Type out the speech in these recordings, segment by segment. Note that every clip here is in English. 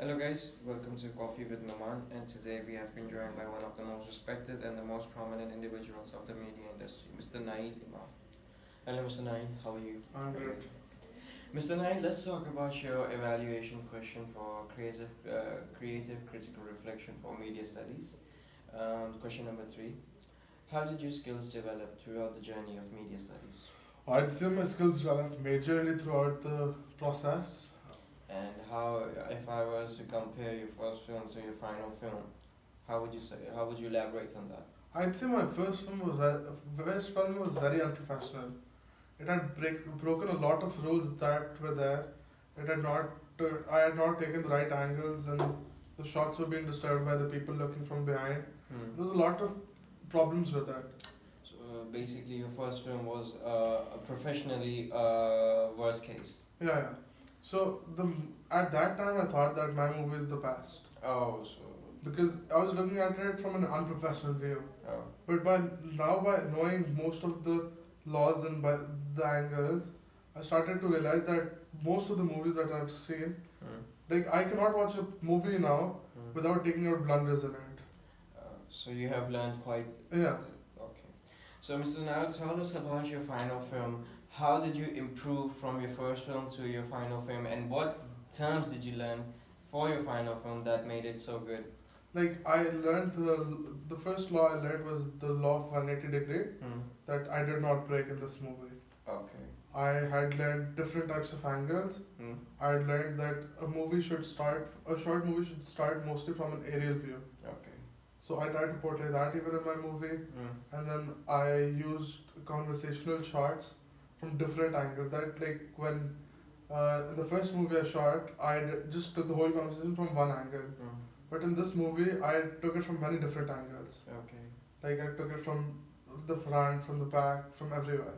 Hello guys, welcome to Coffee with Noman, and today we have been joined by one of the most respected and the most prominent individuals of the media industry, Mr. Naeed Imam. Hello Mr. Naeed, how are you? I'm good. Mr. Naeed, let's talk about your evaluation question for creative critical reflection for media studies. Question number 3. How did your skills develop throughout the journey of media studies? I'd say my skills developed majorly throughout the process. And how, if I was to compare your first film to your final film, how would you elaborate on that? I'd say my first film was very unprofessional. It had broken a lot of rules that were there. It had not. I had not taken the right angles, and the shots were being disturbed by the people looking from behind. Hmm. There was a lot of problems with that. So basically, your first film was a professionally worst case. Yeah. So at that time I thought that my movie is the best Oh, so because I was looking at it from an unprofessional view. oh, But by knowing most of the laws and by the angles, I started to realize that most of the movies that I've seen, hmm. like I cannot watch a movie now Hmm. without taking out blunders in it. So you have learned quite. Yeah. Okay. So Mr. Now, tell us about your final film. How did you improve from your first film to your final film, and what terms did you learn for your final film that made it so good? Like I learned the first law I learned was the law of 180 degree Hmm. that I did not break in this movie. Okay. I had learned different types of angles. Hmm. I had learned that a short movie should start mostly from an aerial view. Okay. So I tried to portray that even in my movie. Hmm. And then I used conversational shots from different angles. That like when in the first movie I shot, just took the whole conversation from one angle. Hmm. But in this movie, I took it from many different angles. Okay. Like I took it from the front, from the back, from everywhere.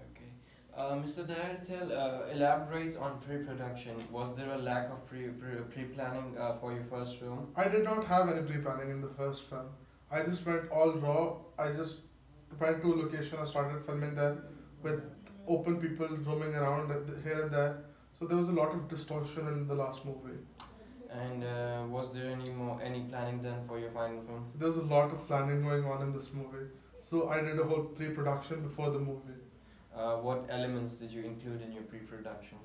Okay. Mr. Diatel, elaborate on pre-production. Was there a lack of pre-planning for your first film? I did not have any pre-planning in the first film. I just went all raw. I just went to a location. I started filming there with open people roaming around here and there. So there was a lot of distortion in the last movie. And was there any planning done for your final film? There was a lot of planning going on in this movie. So I did a whole pre-production before the movie. What elements did you include in your pre-production?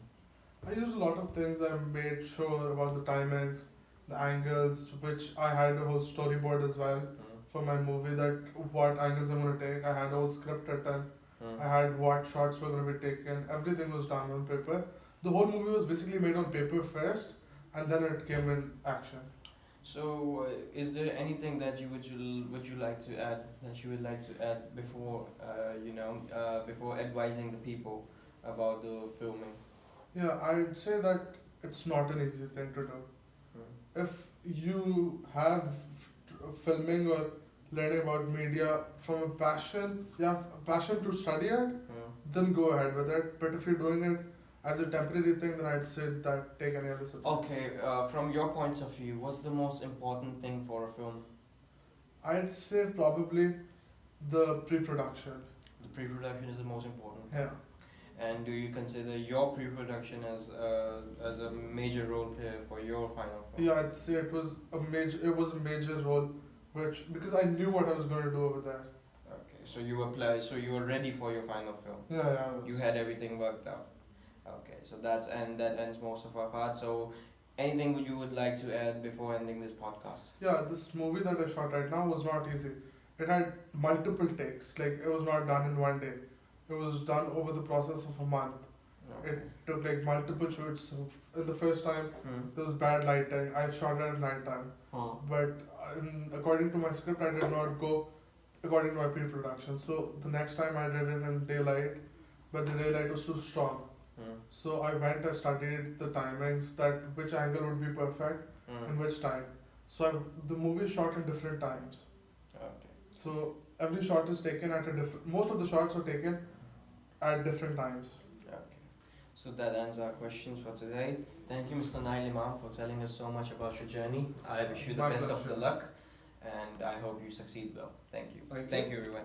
I used a lot of things. I made sure about the timings, the angles, which I had a whole storyboard as well Mm. for my movie. That what angles I'm gonna take. I had a whole script written. Mm. I had what shots were gonna be taken. Everything was done on paper. The whole movie was basically made on paper first, and then it came in action. So, is there anything that would you like to add that you would like to add before before advising the people about the filming? Yeah, I'd say that it's not an easy thing to do. Mm. If you have filming or learning about media from a passion, you have a passion to study it, Mm. then go ahead with it. But if you're doing it as a temporary thing, then I'd say that take any other subject. Okay, from your point of view, what's the most important thing for a film? I'd say probably the pre-production. The pre-production is the most important. Yeah. And do you consider your pre-production as a major role player for your final film? Yeah, I'd say it was a major role, which because I knew what I was going to do over there. Okay, so you were ready for your final film. Yeah, I was. You had everything worked out. Okay, so that ends most of our part. So, anything you would like to add before ending this podcast? Yeah, this movie that I shot right now was not easy. It had multiple takes. Like it was not done in one day. It was done over the process of a month. Okay. It took like multiple shoots. In the first time, Hmm. there was bad lighting. I shot it at night time. Huh. But according to my script, I did not go according to my pre-production. So the next time I did it in daylight, but the daylight was too strong. Hmm. So I went and studied the timings, that which angle would be perfect Hmm. and which time. So the movie is shot in different times. Okay. So every shot is taken at a different. Most of the shots are taken at different times. Okay. So that ends our questions for today. Thank you, Mr. Nail Imam, for telling us so much about your journey. I wish you the My best of the pleasure. luck, and I hope you succeed well. Thank you. Thank you. Thank you, everyone.